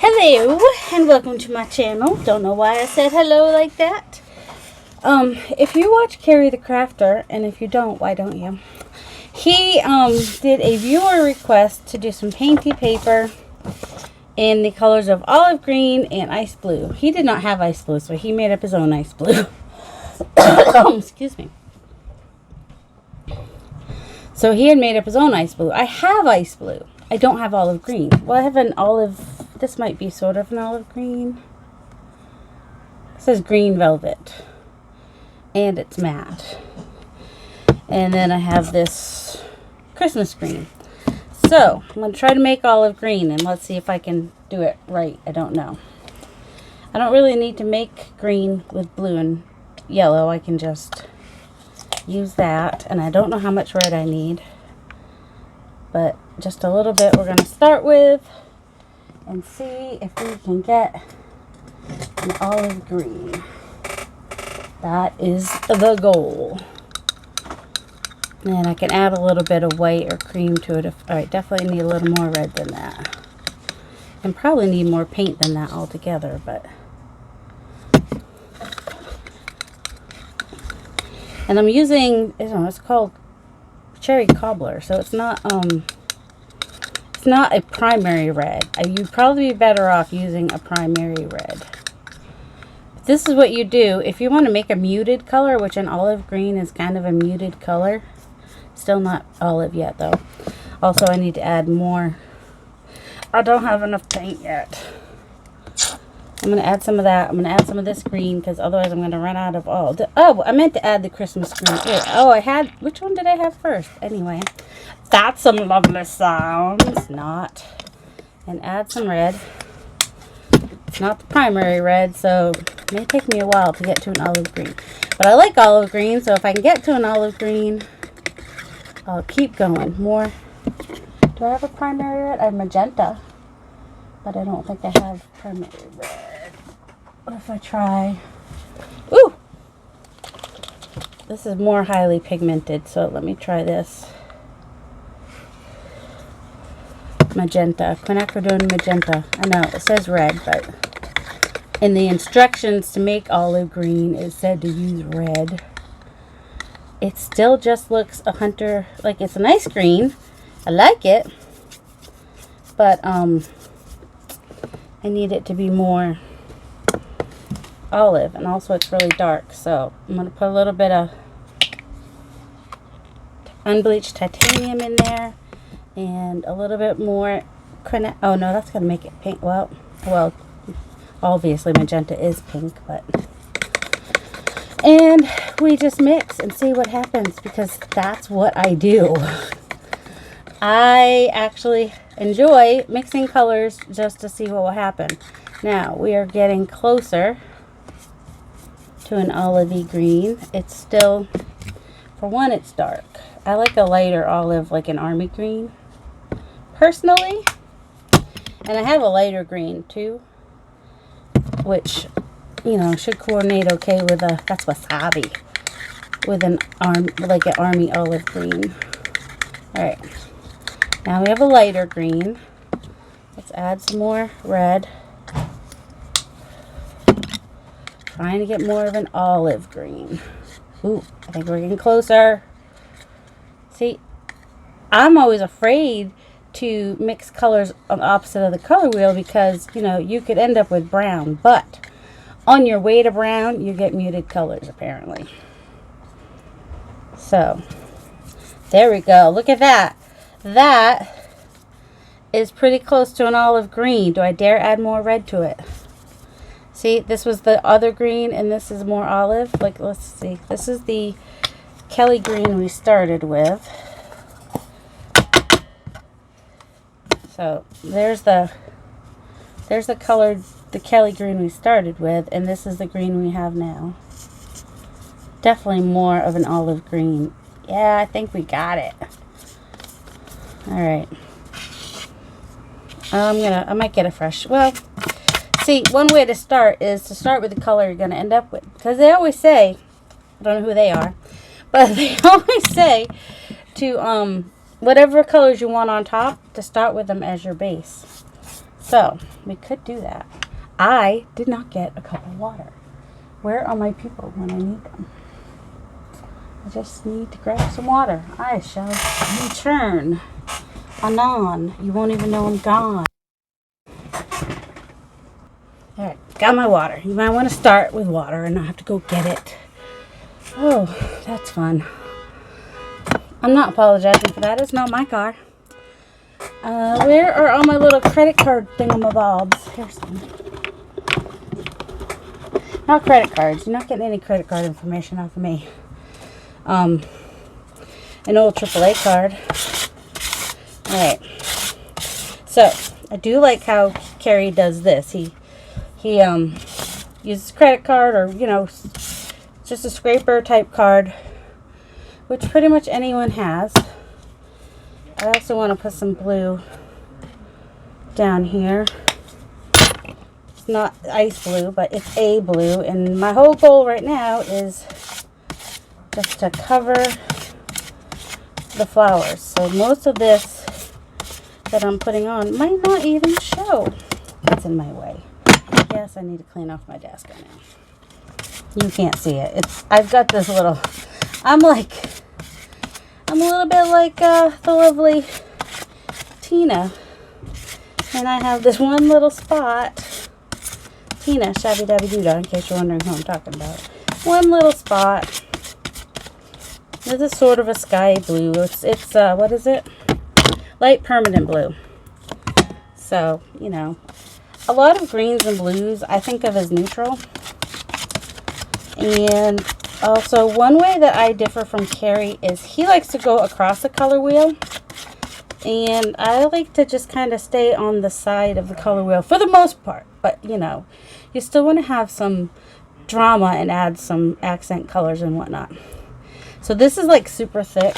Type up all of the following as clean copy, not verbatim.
Hello and welcome to my channel. Don't know why I said hello like that. If you watch Ceri the Crafter, and if you don't, why don't you? He did a viewer request to do some painty paper in the colors of olive green and ice blue. He did not have ice blue, so he made up his own ice blue. Excuse me. So he had made up his own ice blue. I have ice blue. I don't have olive green. Well, I have an olive. This might be sort of an olive green. It says green velvet. And it's matte. And then I have this Christmas green. So, I'm going to try to make olive green. And let's see if I can do it right. I don't know. I don't really need to make green with blue and yellow. I can just use that. And I don't know how much red I need. But just a little bit we're going to start with. And see if we can get an olive green. That is the goal. And I can add a little bit of white or cream to it. Alright, definitely need a little more red than that. And probably need more paint than that altogether, but. And I'm using, it's called Cherry Cobbler, so it's not a primary red. You'd probably be better off using a primary red. This is what you do if you want to make a muted color, which an olive green is kind of a muted color. Still not olive yet though. Also, I need to add more. I don't have enough paint yet. I'm going to add some of that. I'm going to add some of this green because otherwise I'm going to run out of all. Oh, I meant to add the Christmas green. Wait, oh, I had, which one did I have first? Anyway, that's some lovely sounds. Not. And add some red. It's not the primary red, so it may take me a while to get to an olive green. But I like olive green, so if I can get to an olive green, I'll keep going. More. Do I have a primary red? I have magenta. But I don't think I have primary red. What if I try? Ooh! This is more highly pigmented, so let me try this. Magenta. Quinacridone magenta. I know, it says red, but in the instructions to make olive green, it said to use red. It still just looks a hunter, like it's a nice green. I like it. But, I need it to be more olive, and also it's really dark, so I'm going to put a little bit of unbleached titanium in there and a little bit more oh no, that's going to make it pink. Well, obviously magenta is pink, but and we just mix and see what happens because that's what I do. I actually enjoy mixing colors just to see what will happen. Now, we are getting closer to an olivey green. It's still, for one, it's dark. I like a lighter olive, like an army green, personally. And I have a lighter green, too, which, you know, should coordinate okay with a, that's wasabi, with an like an army olive green. Alright. Now we have a lighter green. Let's add some more red. Trying to get more of an olive green. Ooh, I think we're getting closer. See, I'm always afraid to mix colors on the opposite of the color wheel because, you know, you could end up with brown. But on your way to brown, you get muted colors, apparently. So, there we go. Look at that. That is pretty close to an olive green. Do I dare add more red to it? See, this was the other green and this is more olive. Like, let's see. This is the Kelly green we started with. So, there's the color, the Kelly green we started with, and this is the green we have now. Definitely more of an olive green. Yeah, I think we got it. Alright. I might get a fresh, well, see, one way to start is to start with the color you're going to end up with. Because they always say, I don't know who they are, but they always say to, whatever colors you want on top, to start with them as your base. So we could do that. I did not get a cup of water. Where are my people when I need them? I just need to grab some water. I shall return. Anon. You won't even know I'm gone. Alright, got my water. You might want to start with water and not have to go get it. Oh, that's fun. I'm not apologizing for that. It's not my car. Where are all my little credit card thingamabobs? Here's some. Not credit cards. You're not getting any credit card information off of me. An old AAA card. Alright. So, I do like how Ceri does this. He uses credit card, or, you know, just a scraper type card, which pretty much anyone has. I also want to put some blue down here. It's not ice blue, but it's a blue, and my whole goal right now is just to cover the flowers. So most of this that I'm putting on might not even show. That's in my way. Yes, I need to clean off my desk right now. You can't see it. I've got this little, I'm a little bit like the lovely Tina. And I have this one little spot. Tina, shabby dabby doo-dah, in case you're wondering who I'm talking about. One little spot. This is sort of a sky blue. It's what is it? Light permanent blue. So, you know, a lot of greens and blues I think of as neutral. And also, one way that I differ from Ceri is he likes to go across the color wheel. And I like to just kind of stay on the side of the color wheel for the most part. But, you know, you still want to have some drama and add some accent colors and whatnot. So this is like super thick,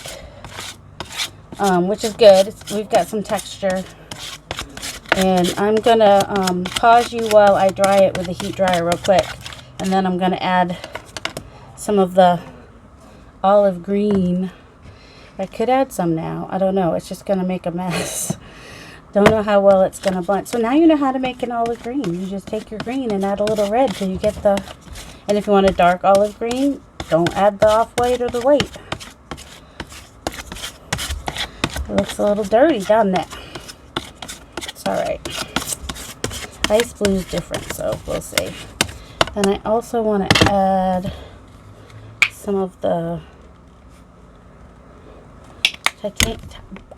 which is good. We've got some texture. And I'm going to pause you while I dry it with a heat dryer real quick. And then I'm going to add some of the olive green. I could add some now. I don't know. It's just going to make a mess. Don't know how well it's going to blend. So now you know how to make an olive green. You just take your green and add a little red till you get the... And if you want a dark olive green, don't add the off-white or the white. It looks a little dirty, doesn't it? It's alright. Ice blue is different, so we'll see. And I also want to add some of the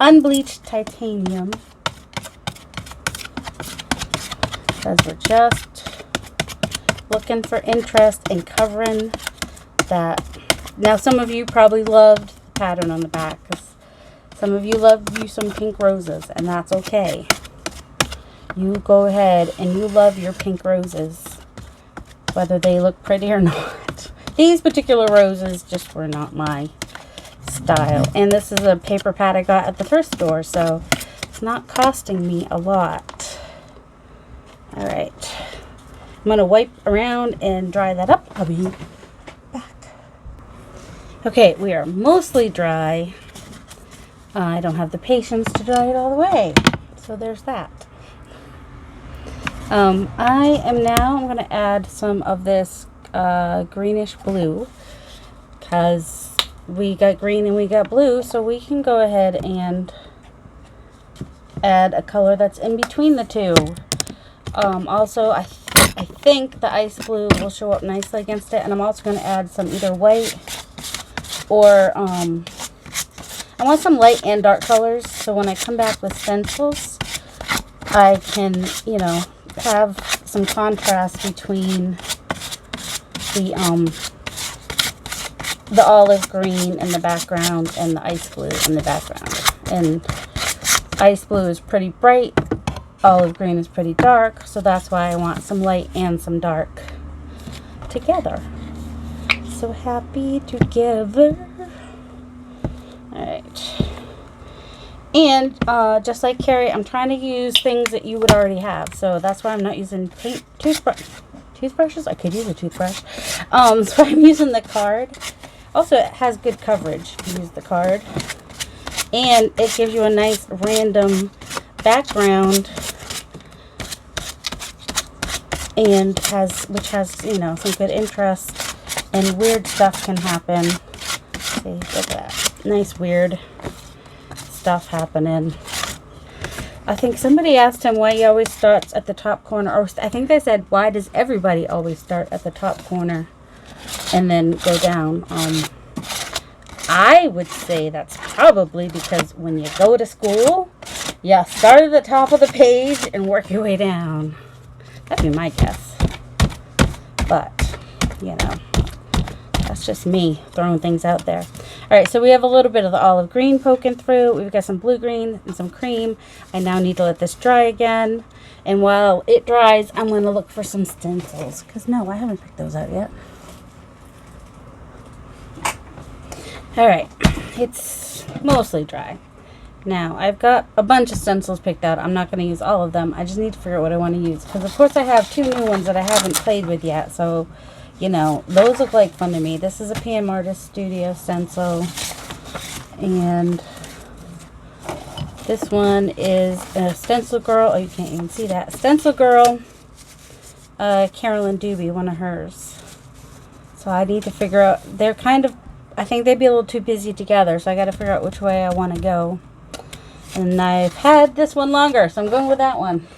unbleached titanium, because we're just looking for interest in covering that. Now, some of you probably loved the pattern on the back, because some of you love some pink roses, and that's okay. You go ahead and you love your pink roses, whether they look pretty or not. These particular roses just were not my style. And this is a paper pad I got at the thrift store, so it's not costing me a lot. Alright. I'm going to wipe around and dry that up. I'll be back. Okay, we are mostly dry. I don't have the patience to dry it all the way. So there's that. I'm going to add some of this greenish blue, because we got green and we got blue, so we can go ahead and add a color that's in between the two. Also, I think the ice blue will show up nicely against it, and I'm also going to add some either white or I want some light and dark colors, so when I come back with stencils, I can, you know, have some contrast between the olive green in the background and the ice blue in the background. And ice blue is pretty bright, olive green is pretty dark, so that's why I want some light and some dark together. So happy together. Alright. And just like Ceri, I'm trying to use things that you would already have. So that's why I'm not using toothbrushes. I could use a toothbrush. So I'm using the card. Also, it has good coverage. You use the card. And it gives you a nice random background and which has, you know, some good interest, and weird stuff can happen. See, look at that. Nice weird stuff happening. I think somebody asked him why he always starts at the top corner, or I think they said, why does everybody always start at the top corner and then go down? I would say that's probably because when you go to school, you start at the top of the page and work your way down. That'd be my guess. But, you know, that's just me throwing things out there. All right, so we have a little bit of the olive green poking through. We've got some blue green and some cream. I now need to let this dry again. And while it dries, I'm going to look for some stencils. Because, no, I haven't picked those out yet. All right, it's mostly dry. Now, I've got a bunch of stencils picked out. I'm not going to use all of them. I just need to figure out what I want to use. Because, of course, I have 2 new ones that I haven't played with yet. So, you know, those look like fun to me. This is a PM Artist Studio stencil. And this one is a Stencil Girl. Oh, you can't even see that. Stencil Girl, Carolyn Doobie, one of hers. So I need to figure out, they're kind of, I think they'd be a little too busy together. So I got to figure out which way I want to go. And I've had this one longer, so I'm going with that one.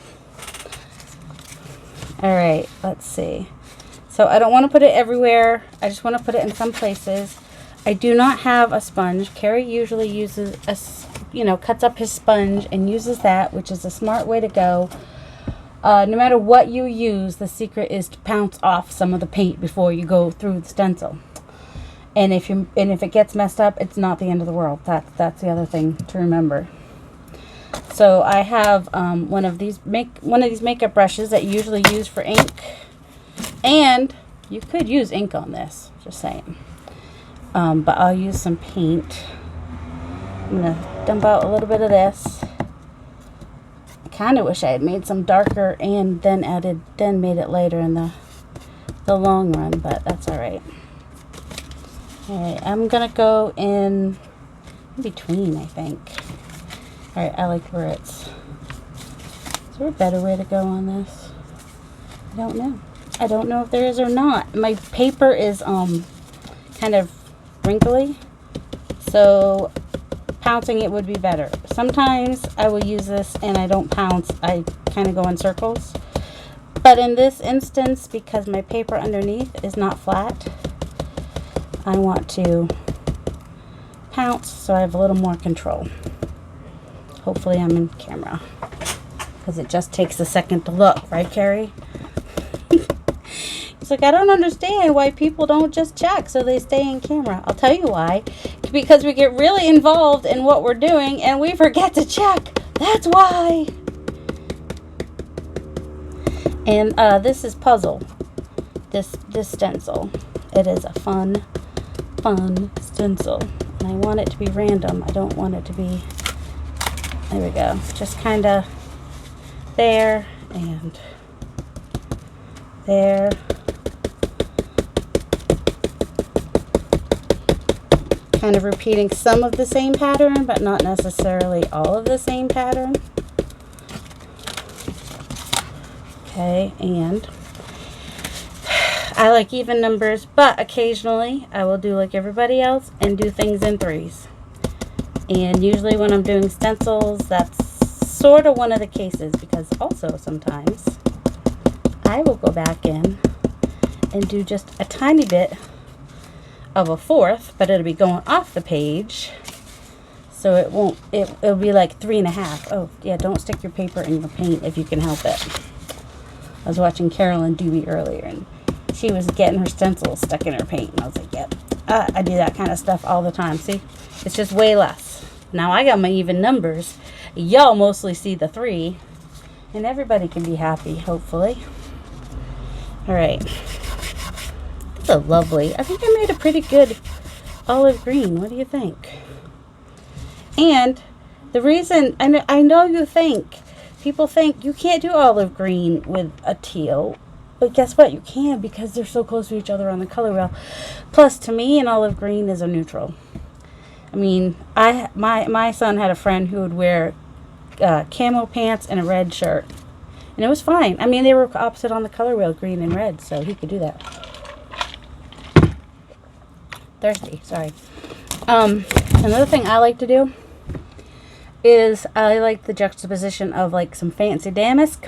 All right, let's see. So I don't want to put it everywhere. I just want to put it in some places. I do not have a sponge. Carrie usually uses cuts up his sponge and uses that, which is a smart way to go. No matter what you use, the secret is to pounce off some of the paint before you go through the stencil. And if it gets messed up, it's not the end of the world. That's the other thing to remember. So I have one of these makeup brushes that you usually use for ink, and you could use ink on this. Just saying. But I'll use some paint. I'm gonna dump out a little bit of this. I kind of wish I had made some darker and then made it later in the long run, but that's all right. All right, I'm gonna go in between, I think. All right, I like where it's. Is there a better way to go on this? I don't know. I don't know if there is or not. My paper is kind of wrinkly, so pouncing it would be better. Sometimes I will use this and I don't pounce. I kind of go in circles. But in this instance, because my paper underneath is not flat, I want to pounce so I have a little more control. Hopefully I'm in camera, because it just takes a second to look, right, Carrie? It's like, I don't understand why people don't just check so they stay in camera. I'll tell you why. Because we get really involved in what we're doing and we forget to check. That's why. And this is Puzzle. This stencil. It is a fun stencil. And I want it to be random. I don't want it to be... There we go. Just kind of there and there. Kind of repeating some of the same pattern, but not necessarily all of the same pattern. Okay, and I like even numbers, but occasionally I will do like everybody else and do things in 3s. And usually when I'm doing stencils, that's sort of one of the cases, because also sometimes I will go back in and do just a tiny bit of a 4th, but it'll be going off the page, so it'll be like 3.5. Oh yeah, don't stick your paper in your paint if you can help it. I was watching Carolyn Doobie earlier, and she was getting her stencils stuck in her paint, and I was like, yep, I do that kind of stuff all the time. See, it's just way less. Now I got my even numbers. Y'all mostly see the 3, and everybody can be happy, hopefully. All right. That's a lovely. I think I made a pretty good olive green. What do you think? And the reason, I know people think you can't do olive green with a teal, but guess what? You can, because they're so close to each other on the color wheel. Plus, to me, an olive green is a neutral. I mean, my son had a friend who would wear camo pants and a red shirt, And it was fine. I mean, they were opposite on the color wheel, green and red, so he could do that. Thirsty, sorry. Another thing I like to do is I like the juxtaposition of like some fancy damask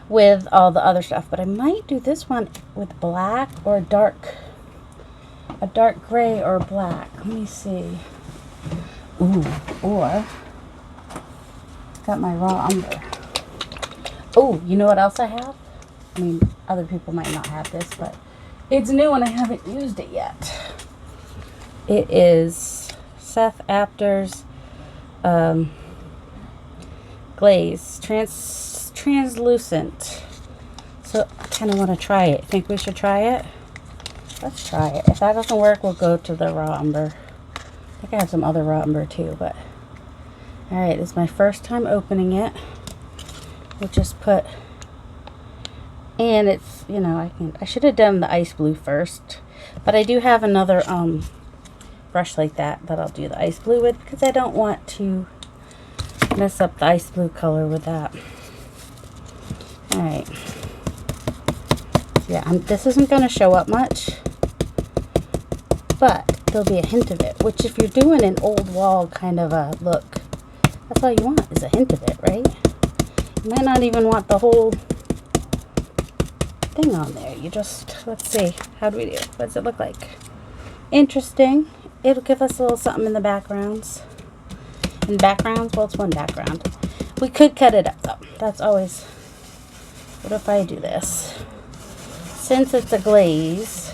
with all the other stuff. But I might do this one with black or a dark gray or black. Let me see. Ooh, or got my raw umber. Oh, you know what else I have? I mean, other people might not have this, but it's new and I haven't used it yet. It is Seth Apter's glaze, translucent. So I kind of want to try it. Think we should try it? Let's try it. If that doesn't work, we'll go to the raw umber. I think I have some other raw umber too, but all right, this is my first time opening it. We'll just put, and it's, you know, I should have done the ice blue first, but I do have another brush like that I'll do the ice blue with, because I don't want to mess up the ice blue color with that. All right. Yeah, this isn't going to show up much, but there'll be a hint of it, which if you're doing an old wall kind of a look, that's all you want is a hint of it, right? You might not even want the whole thing on there. You just, let's see, how do we do? What does it look like? Interesting. It'll give us a little something in the backgrounds. In backgrounds? Well, it's one background. We could cut it up though. That's always, what if I do this? Since it's a glaze,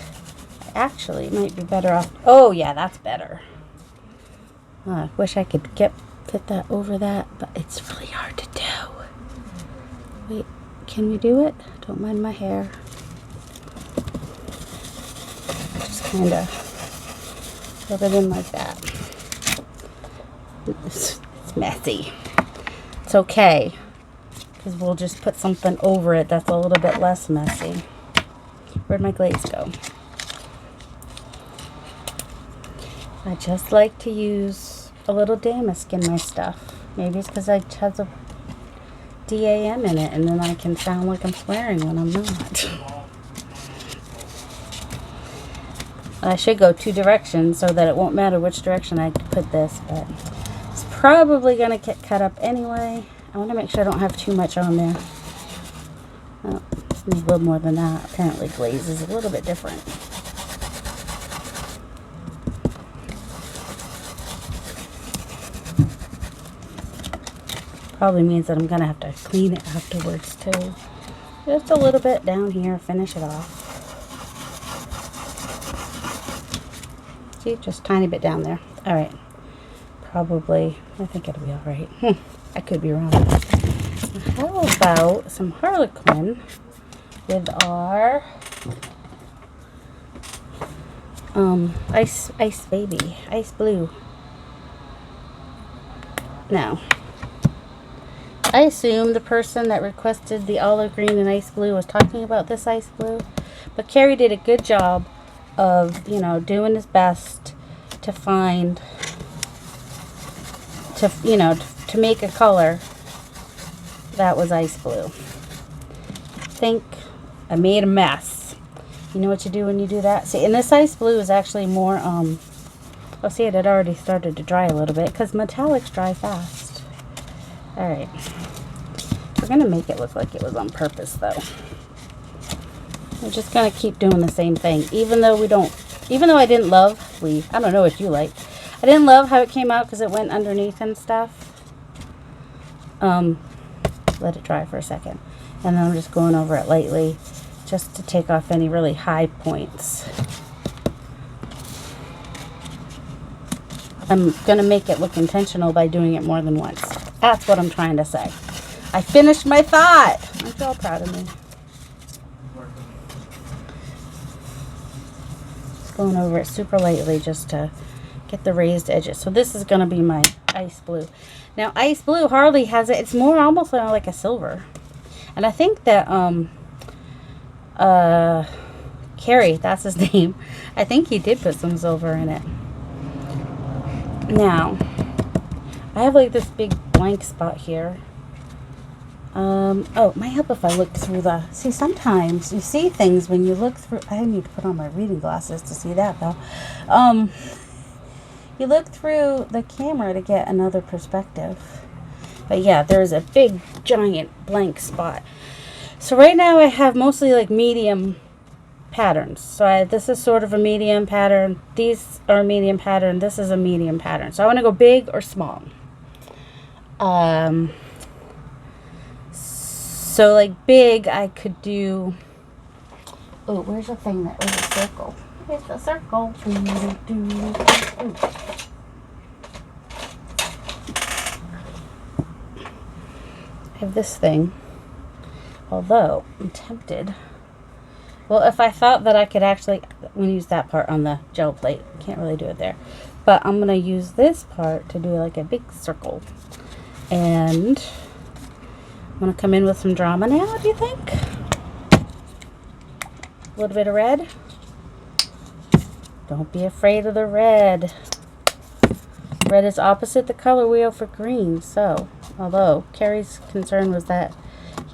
I actually might be better off. Oh yeah, that's better. I wish I could fit that over that, but it's really hard to do. Wait, can we do it? Don't mind my hair. Just kind of rub it in like that. It's messy. It's okay, because we'll just put something over it that's a little bit less messy. Where'd my glaze go? I just like to use a little damask in my stuff. Maybe it's because it has a DAM in it, and then I can sound like I'm swearing when I'm not. I should go 2 directions so that it won't matter which direction I put this, but it's probably going to get cut up anyway. I want to make sure I don't have too much on there. Oh, need a little more than that. Apparently glaze is a little bit different. Probably means that I'm going to have to clean it afterwards too. Just a little bit down here, finish it off. See, just a tiny bit down there. All right. Probably, I think it'll be all right. I could be wrong. How about some Harlequin with our ice baby, ice blue. Now, I assume the person that requested the olive green and ice blue was talking about this ice blue, but Ceri did a good job of, you know, doing his best to find, to make a color that was ice blue. I think I made a mess. You know what you do when you do that? See, and this ice blue is actually more, oh, see, it had already started to dry a little bit, because metallics dry fast. All right. We're going to make it look like it was on purpose, though. We're just going to keep doing the same thing, even though I didn't love, I don't know what you like. I didn't love how it came out because it went underneath and stuff. Let it dry for a second. And then I'm just going over it lightly just to take off any really high points. I'm going to make it look intentional by doing it more than once. That's what I'm trying to say. I finished my thought. Aren't you all proud of me? Just going over it super lightly just to get the raised edges. So this is going to be my ice blue. Now, ice blue hardly has it. It's more almost like a silver. And I think that Ceri, that's his name, I think he did put some silver in it. Now, I have like this big blank spot here. Oh, it might help if I look through the, see, sometimes you see things when you look through, I need to put on my reading glasses to see that though. You look through the camera to get another perspective. But yeah, there's a big, giant blank spot. So right now I have mostly like medium patterns. So this is sort of a medium pattern. These are a medium pattern. This is a medium pattern. So I want to go big or small. So like big, I could do, oh, where's the thing that was a circle? Here's the circle. Ooh. I have this thing, although I'm tempted. Well, if I thought that I could actually, I'm going to use that part on the gel plate. Can't really do it there. But I'm going to use this part to do like a big circle. And I'm going to come in with some drama now, do you think? A little bit of red. Don't be afraid of the red. Red is opposite the color wheel for green. So, although Carrie's concern was that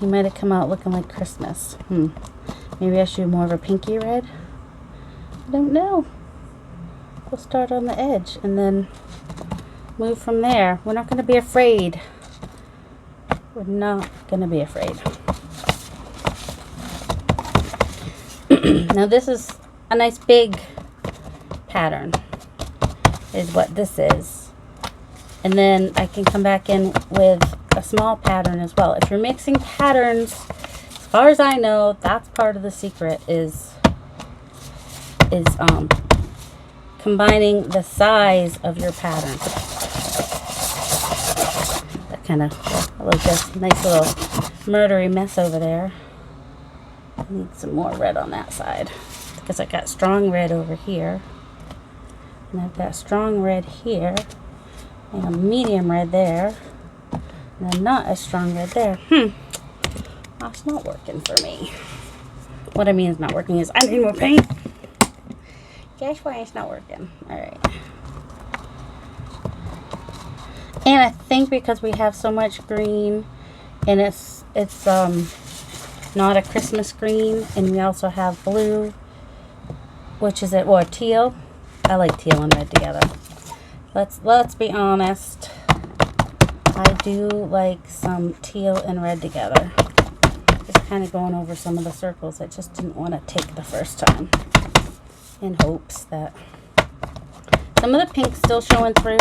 he might have come out looking like Christmas. Maybe I should do more of a pinky red. I don't know. We'll start on the edge and then move from there. We're not going to be afraid. We're not going to be afraid. Now this is a nice big pattern, is what this is. And then I can come back in with a small pattern as well. If you're mixing patterns, as far as I know, that's part of the secret is combining the size of your pattern. That kind of like this nice little murdery mess over there. I need some more red on that side because I got strong red over here, and I've got strong red here, and a medium red there, and then not as strong red there. That's not working for me. What I mean is not working is I need more paint. Guess why it's not working. Alright. And I think because we have so much green, and it's not a Christmas green, and we also have blue, which is teal. I like teal and red together. Let's be honest. I do like some teal and red together. Just kind of going over some of the circles I just didn't want to take the first time, in hopes that some of the pink's still showing through,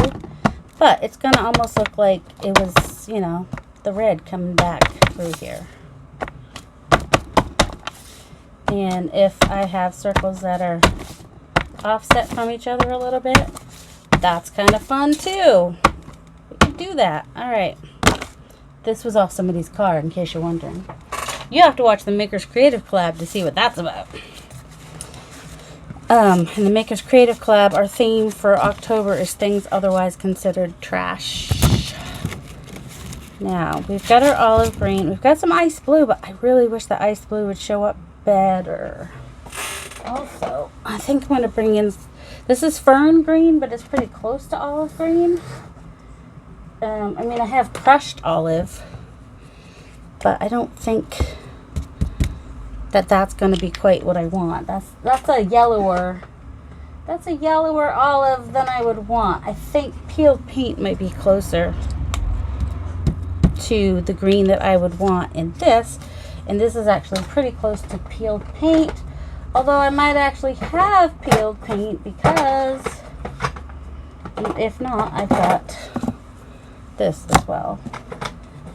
but it's gonna almost look like it was, you know, the red coming back through here. And if I have circles that are offset from each other a little bit, that's kind of fun too. We can do that. All right. This was off somebody's car, in case you're wondering. You have to watch the Makers Creative Collab to see what that's about. In the Makers Creative Collab, our theme for October is things otherwise considered trash. Now, we've got our olive green. We've got some ice blue, but I really wish the ice blue would show up better. Also, I think I'm going to bring in, this is fern green, but it's pretty close to olive green. I mean, I have crushed olive, but I don't think that that's going to be quite what I want. That's a yellower olive than I would want. I think peeled paint might be closer to the green that I would want in this, and this is actually pretty close to peeled paint, although I might actually have peeled paint because if not, I've got this as well.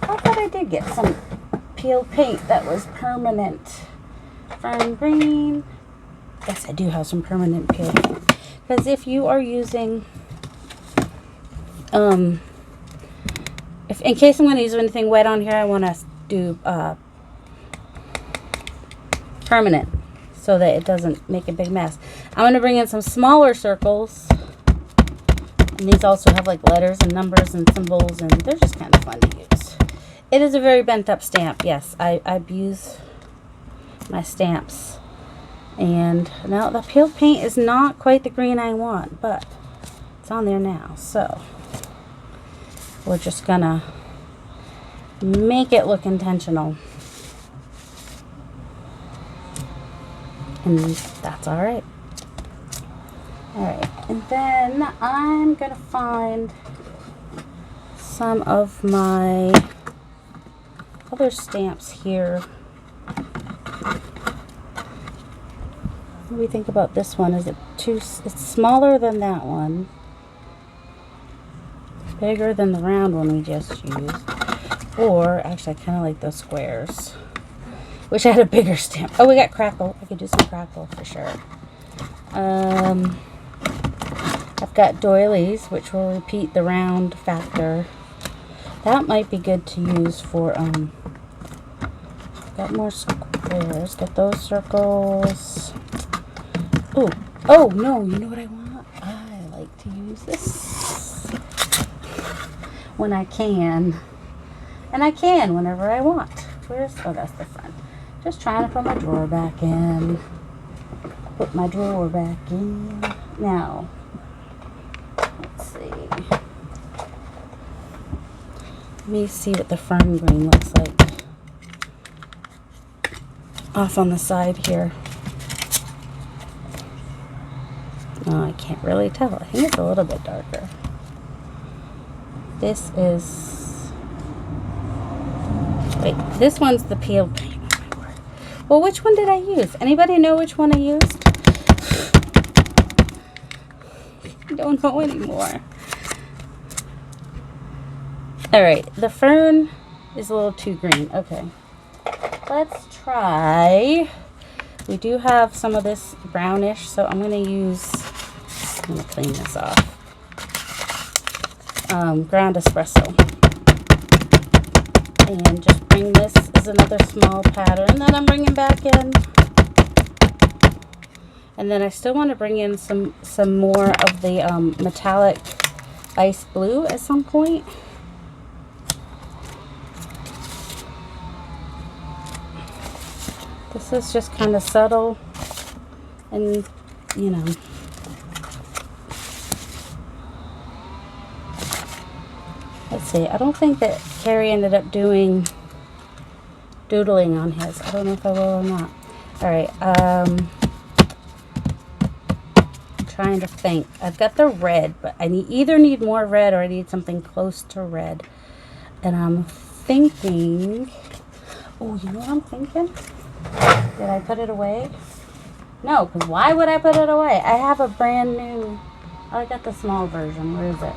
I thought I did get some peeled paint that was permanent. Fern green. Yes, I do have some permanent peeled paint. Because if you are using, if in case I'm going to use anything wet on here, I want to do permanent so that it doesn't make a big mess. I'm going to bring in some smaller circles. And these also have like letters and numbers and symbols, and they're just kind of fun to use. It is a very bent up stamp. Yes, I abuse my stamps. And now the peeled paint is not quite the green I want, but it's on there now. So we're just gonna make it look intentional. And that's all right. All right, and then I'm gonna find some of my other stamps here. What do we think about this one? Is it too, it's smaller than that one. Bigger than the round one we just used. Or, actually I kind of like those squares. Wish I had a bigger stamp. Oh, we got crackle. I could do some crackle for sure. I've got doilies, which will repeat the round factor. That might be good to use for, got more squares. Got those circles. Oh, oh no, you know what I want? I like to use this when I can. And I can whenever I want. Where's, oh, that's the front. Just trying to put my drawer back in. Put my drawer back in. Now, let's see. Let me see what the fern green looks like. Off on the side here. Oh, I can't really tell. I think it's a little bit darker. This is... Wait, this one's the pale paint. Well, which one did I use? Anybody know which one I used? I don't know anymore. Alright, the fern is a little too green. Okay. Let's try... We do have some of this brownish, so I'm going to use... I'm going to clean this off. Ground espresso. And just bring this as another small pattern that I'm bringing back in. And then I still want to bring in some more of the metallic ice blue at some point. This is just kind of subtle and, you know. Let's see, I don't think that Carrie ended up doing doodling on his. I don't know if I will or not. Alright, I'm trying to think. I've got the red, but I either need more red or I need something close to red. And I'm thinking, oh, you know what I'm thinking? Did I put it away? No, because why would I put it away? I have a brand new, oh, I got the small version. Where is it?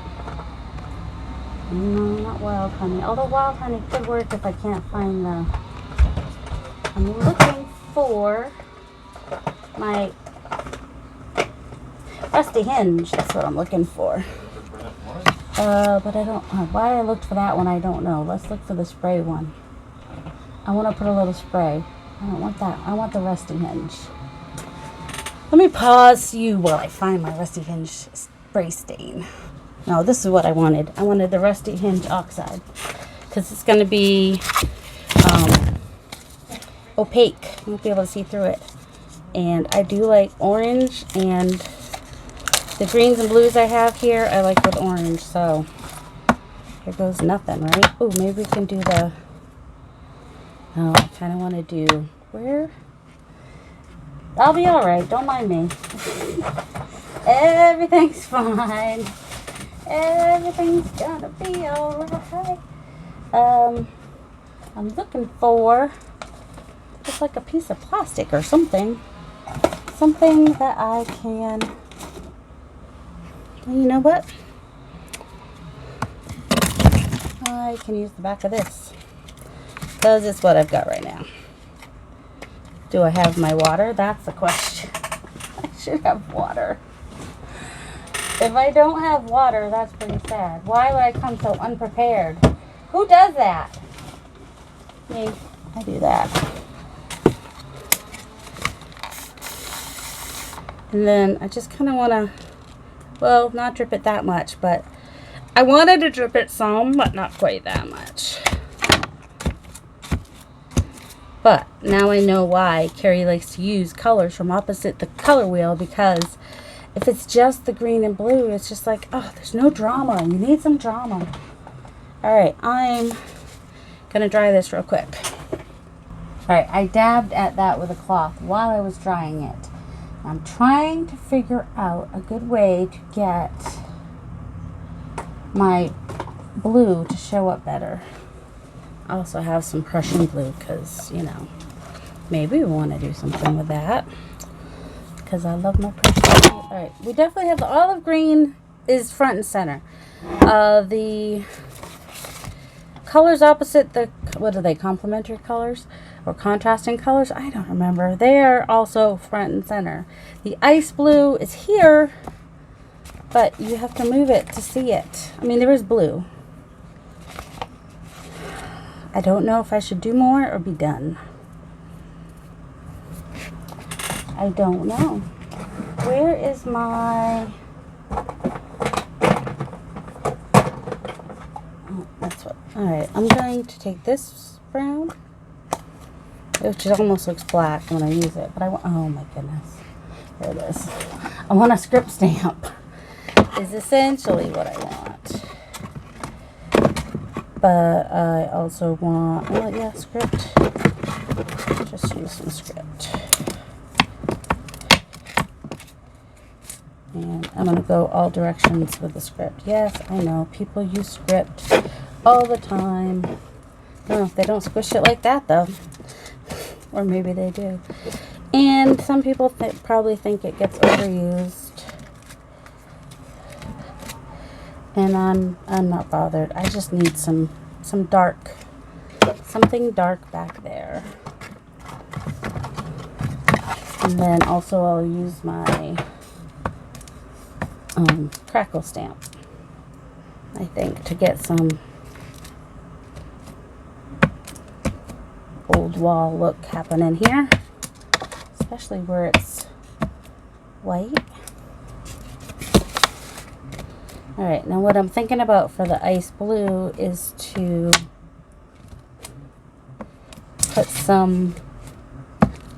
No, not wild honey. Although wild honey could work if I can't find the... I'm looking for my rusty hinge. That's what I'm looking for. But I don't... why I looked for that one, I don't know. Let's look for the spray one. I want to put a little spray. I don't want that. I want the rusty hinge. Let me pause you while I find my rusty hinge spray stain. No, this is what I wanted. I wanted the rusty hinge oxide because it's going to be opaque. You won't be able to see through it. And I do like orange, and the greens and blues I have here, I like with orange. So here goes nothing, right? Oh, maybe we can do the... Oh, I kind of want to do... Where? I'll be all right. Don't mind me. Everything's fine. Everything's gonna be all right. I'm looking for just like a piece of plastic or something. Something that I can... You know what? I can use the back of this. Because it's what I've got right now. Do I have my water? That's the question. I should have water. If I don't have water, that's pretty sad. Why would I come so unprepared? Who does that? Me. I do that. And then I just kind of want to, well, not drip it that much, but I wanted to drip it some, but not quite that much. But now I know why Carrie likes to use colors from opposite the color wheel, because if it's just the green and blue, it's just like, oh, there's no drama. You need some drama. All right, I'm Gonna dry this real quick. Alright, I dabbed at that with a cloth while I was drying it. I'm trying to figure out a good way to get my blue to show up better. I also have some Prussian blue because, you know, maybe we want to do something with that. Because I love my Prussian blue. Alright, we definitely have the olive green is front and center. The colors opposite the, what are they, complementary colors or contrasting colors? I don't remember. They are also front and center. The ice blue is here, but you have to move it to see it. I mean, there is blue. I don't know if I should do more or be done. I don't know. Where is my... That's what. Alright, I'm going to take this brown, which almost looks black when I use it, but I want, oh my goodness, there it is. I want a script stamp, is essentially what I want. But I also want, well, yeah, script. Just use some script. And I'm going to go all directions with the script. Yes, I know, people use script all the time. Oh, they don't squish it like that though. Or maybe they do. And some people probably think it gets overused. And I'm not bothered. I just need some dark, something dark back there. And then also I'll use my crackle stamp, I think, to get some old wall look happening here, especially where it's white. Alright, now what I'm thinking about for the ice blue is to put some,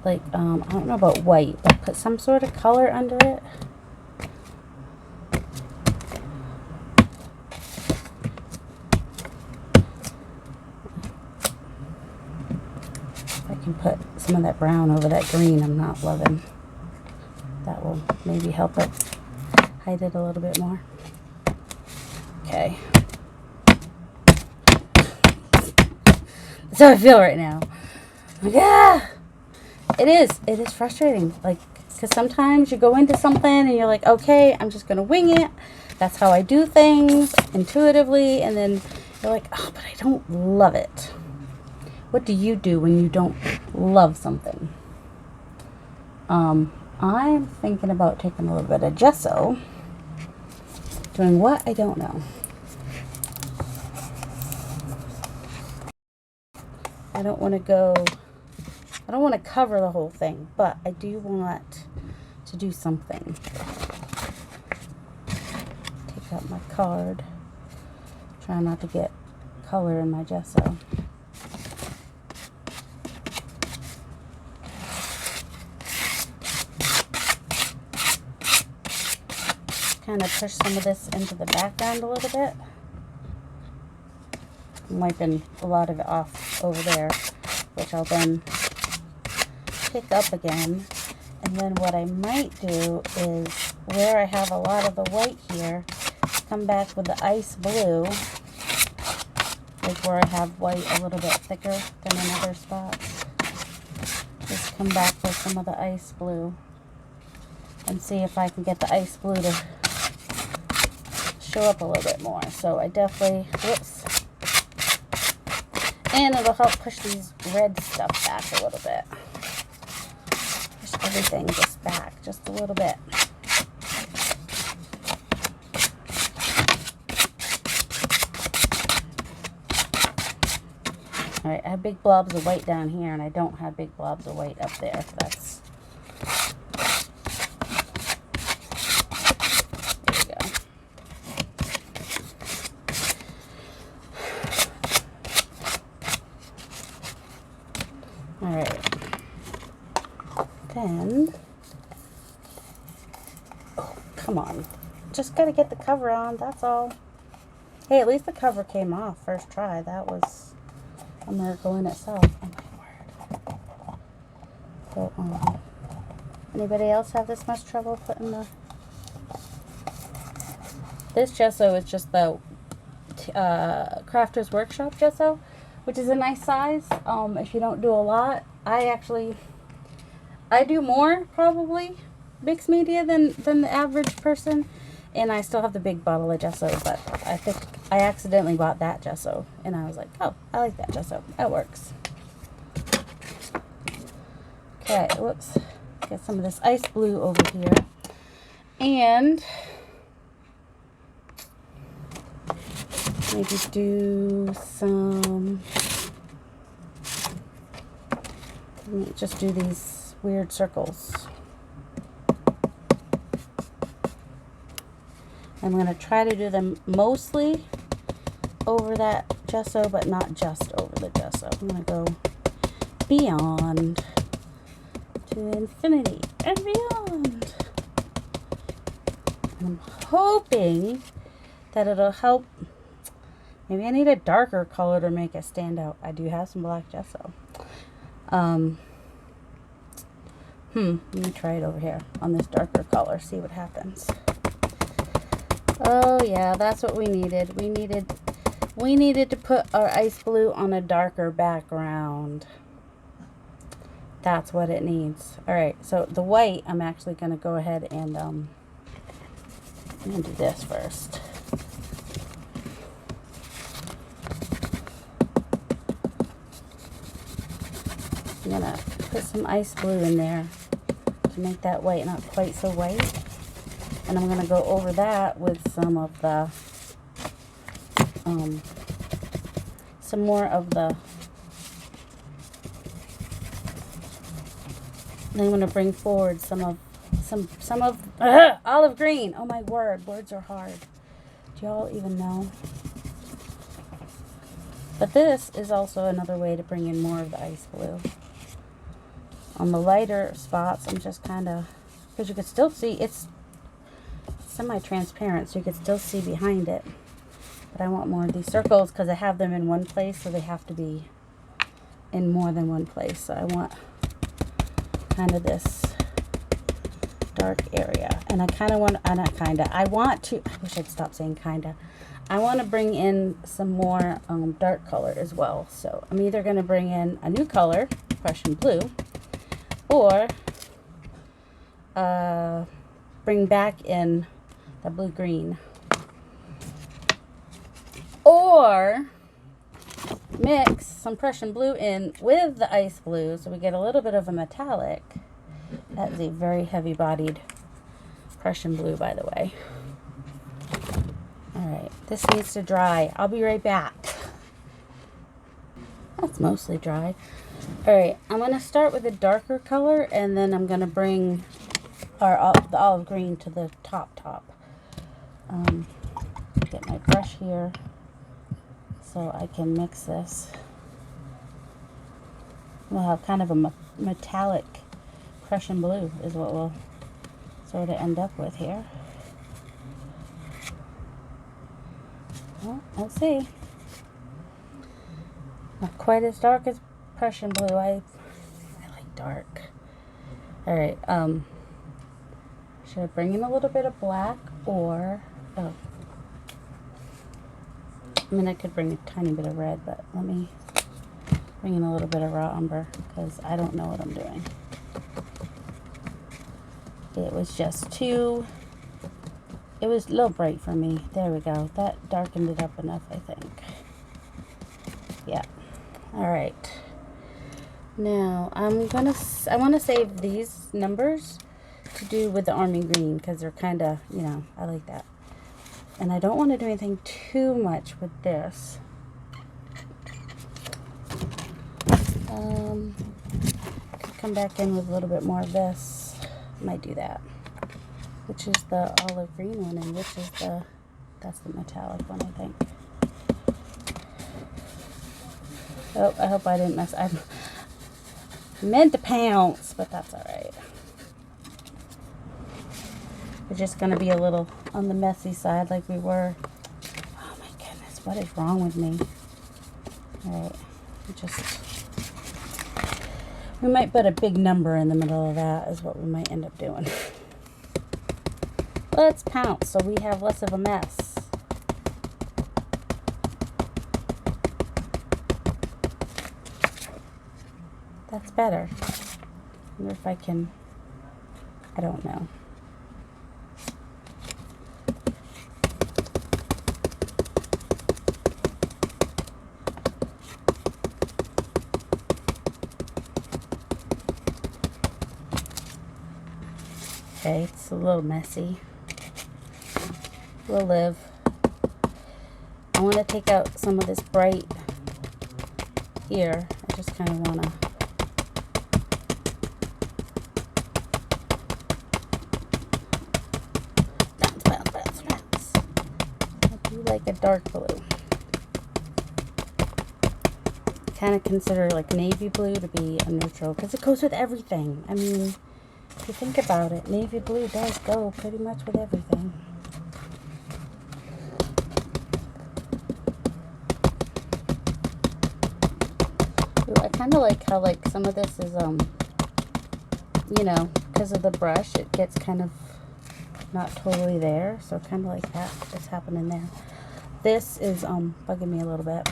like, I don't know about white, but put some sort of color under it. Put some of that brown over that green I'm not loving. That will maybe help it hide it a little bit more. Okay. That's how I feel right now. Yeah, it is frustrating. Like, because sometimes you go into something and you're like, okay, I'm just gonna wing it. That's how I do things intuitively, and then you're like, oh, but I don't love it. What do you do when you don't love something? I'm thinking about taking a little bit of gesso. Doing what? I don't know. I don't want to cover the whole thing, but I do want to do something. Take out my card. Try not to get color in my gesso. Kind of push some of this into the background a little bit. I'm wiping a lot of it off over there, which I'll then pick up again. And then what I might do is, where I have a lot of the white here, come back with the ice blue, like where I have white a little bit thicker than in other spots. Just come back with some of the ice blue and see if I can get the ice blue to show up a little bit more. So I definitely, whoops, and it'll help push these red stuff back a little bit. Push everything just back just a little bit. Alright, I have big blobs of white down here, and I don't have big blobs of white up there. That's, then, oh, come on, just gotta get the cover on, that's all. Hey, at least the cover came off first try. That was gonna go in itself. Oh my word. Go on. Anybody else have this much trouble putting the... This gesso is just the Crafter's Workshop gesso, which is a nice size. If you don't do a lot, I do more probably mixed media than the average person, and I still have the big bottle of gesso, but I think I accidentally bought that gesso, and I was like, oh, I like that gesso. That works. Okay, whoops. Get some of this ice blue over here, and maybe do some, just do these weird circles. I'm going to try to do them mostly over that gesso, but not just over the gesso. I'm going to go beyond to infinity and beyond. And I'm hoping that it'll help. Maybe I need a darker color to make it stand out. I do have some black gesso. Let me try it over here on this darker color, see what happens. Oh yeah, that's what we needed. We needed to put our ice blue on a darker background. That's what it needs. Alright, so the white, I'm actually going to go ahead and I'm going to do this first. I'm going to put some ice blue in there to make that white not quite so white. And I'm going to go over that with some of the, some more of the, and I'm going to bring forward some of olive green. Oh my word, words are hard. Do y'all even know? But this is also another way to bring in more of the ice blue. On the lighter spots, I'm just kind of, because you can still see, it's semi-transparent, so you can still see behind it. But I want more of these circles because I have them in one place, so they have to be in more than one place. So I want kind of this dark area. And I kind of want, I want to, I wish I'd stop saying kind of. I want to bring in some more dark color as well. So I'm either going to bring in a new color, Prussian blue, or bring back in the blue-green, or mix some Prussian blue in with the ice blue so we get a little bit of a metallic. That is a very heavy-bodied Prussian blue, by the way. Alright, this needs to dry. I'll be right back. That's mostly dry. Alright, I'm going to start with a darker color, and then I'm going to bring the olive green to the top. Get my brush here so I can mix this. We'll have kind of a metallic Prussian blue is what we'll sort of end up with here. Well, we'll see. Not quite as dark as Prussian blue. I like dark. Alright, should I bring in a little bit of black, or I mean, I could bring a tiny bit of red, but let me bring in a little bit of raw umber because I don't know what I'm doing. It was just too, it was a little bright for me. There we go. That darkened it up enough, I think. Yeah. Alright. Now, I want to save these numbers to do with the army green because they're kind of, you know, I like that. And I don't want to do anything too much with this. Could come back in with a little bit more of this. Might do that. Which is the olive green one, and which is that's the metallic one, I think. Oh, I hope I didn't mess. I meant to pounce, but that's alright. We're just going to be a little on the messy side like we were. Oh my goodness, what is wrong with me? Alright. We might put a big number in the middle of that is what we might end up doing. Let's pounce so we have less of a mess. That's better. I wonder if I can, I don't know. Okay, it's a little messy. We'll live. I want to take out some of this bright here. I just kind of want to bounce. I do like a dark blue. Kind of consider like navy blue to be a neutral because it goes with everything. I mean, if you think about it, navy blue does go pretty much with everything. Ooh, I kind of like how like some of this is, you know, because of the brush, it gets kind of not totally there. So kind of like that is happening there. This is bugging me a little bit.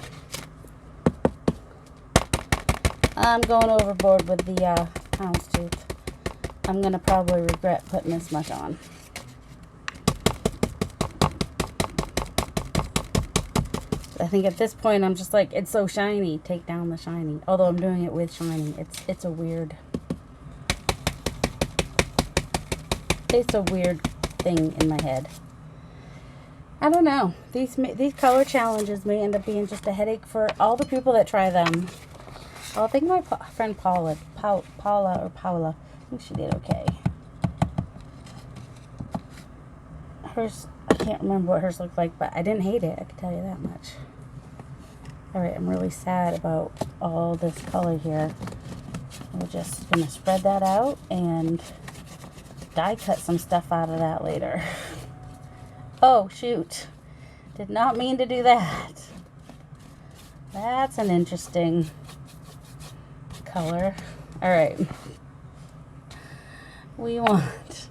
I'm going overboard with the houndstooth. I'm going to probably regret putting this much on. I think at this point I'm just like, it's so shiny, take down the shiny. Although I'm doing it with shiny. It's a weird thing in my head. I don't know. These color challenges may end up being just a headache for all the people that try them. I think my friend Paula, I think she did okay. Hers, I can't remember what hers looked like, but I didn't hate it, I can tell you that much. Alright, I'm really sad about all this color here. We're just going to spread that out and die cut some stuff out of that later. Oh, shoot. Did not mean to do that. That's an interesting color. Alright. We want,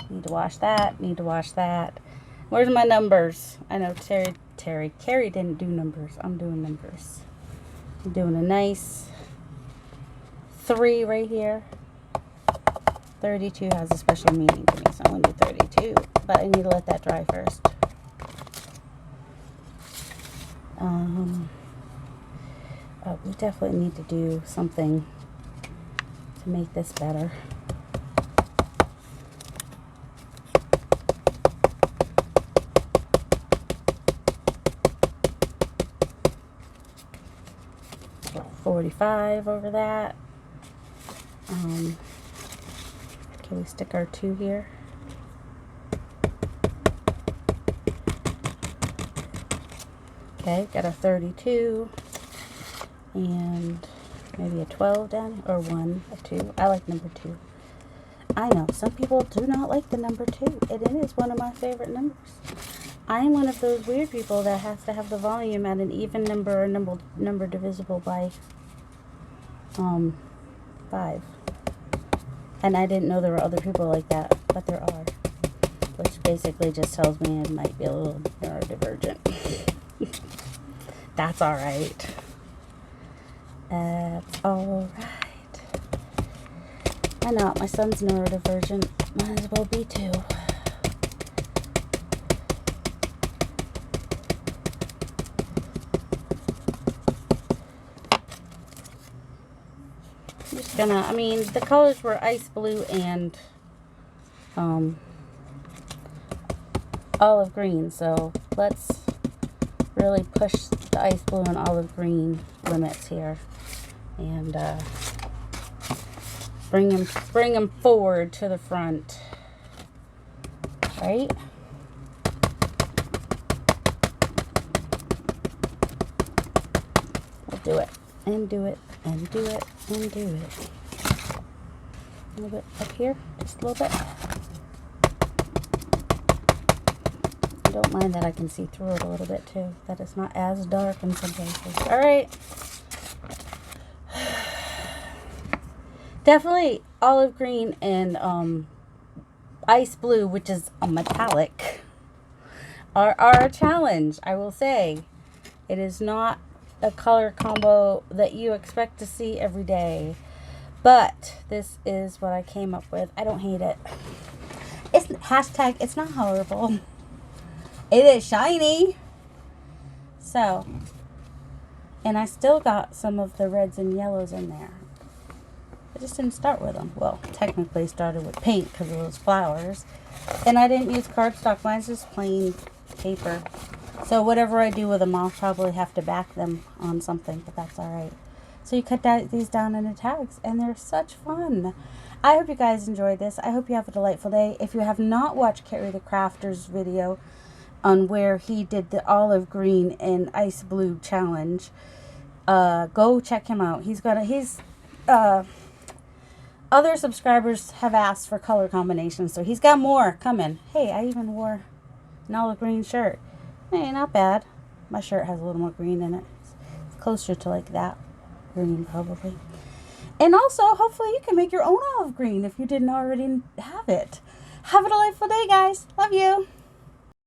need to wash that, need to wash that. Where's my numbers? I know Carrie didn't do numbers. I'm doing numbers. I'm doing a nice 3 right here. 32 has a special meaning to me, so I'm going to do 32. But I need to let that dry first. Oh, we definitely need to do something to make this better. So 45 over that. Can we stick our 2 here? Okay, got a 32 and maybe a 12 down, or 1, a 2. I like number 2. I know some people do not like the number 2, and it is one of my favorite numbers. I'm one of those weird people that has to have the volume at an even number, or number divisible by 5. And I didn't know there were other people like that, but there are. Which basically just tells me I might be a little neurodivergent. That's alright. That's alright. I know, my son's neurodivergent. Might as well be too. I'm just gonna, I mean, the colors were ice blue and olive green, so let's really push the ice blue and olive green limits here, and bring them forward to the front, right? We'll do it and do it and do it and do it. A little bit up here, just a little bit. don't mind that I can see through it a little bit too. That it's not as dark in some places. All right. Definitely olive green and ice blue, which is a metallic, are a challenge, I will say. It is not a color combo that you expect to see every day. But this is what I came up with. I don't hate it. It's hashtag, it's not horrible. It is shiny. So, and I still got some of the reds and yellows in there. I just didn't start with them. Well, technically started with paint because of those flowers. And I didn't use cardstock. Mine's just plain paper. So whatever I do with them, I'll probably have to back them on something, but that's alright. So you cut these down into tags, and they're such fun. I hope you guys enjoyed this. I hope you have a delightful day. If you have not watched Ceri the Crafter's video on where he did the olive green and ice blue challenge, go check him out. Other subscribers have asked for color combinations, so he's got more coming. Hey, I even wore an olive green shirt. Hey, not bad. My shirt has a little more green in it. It's closer to like that green probably. And also, hopefully you can make your own olive green if you didn't already have it. Have a delightful day, guys. Love you.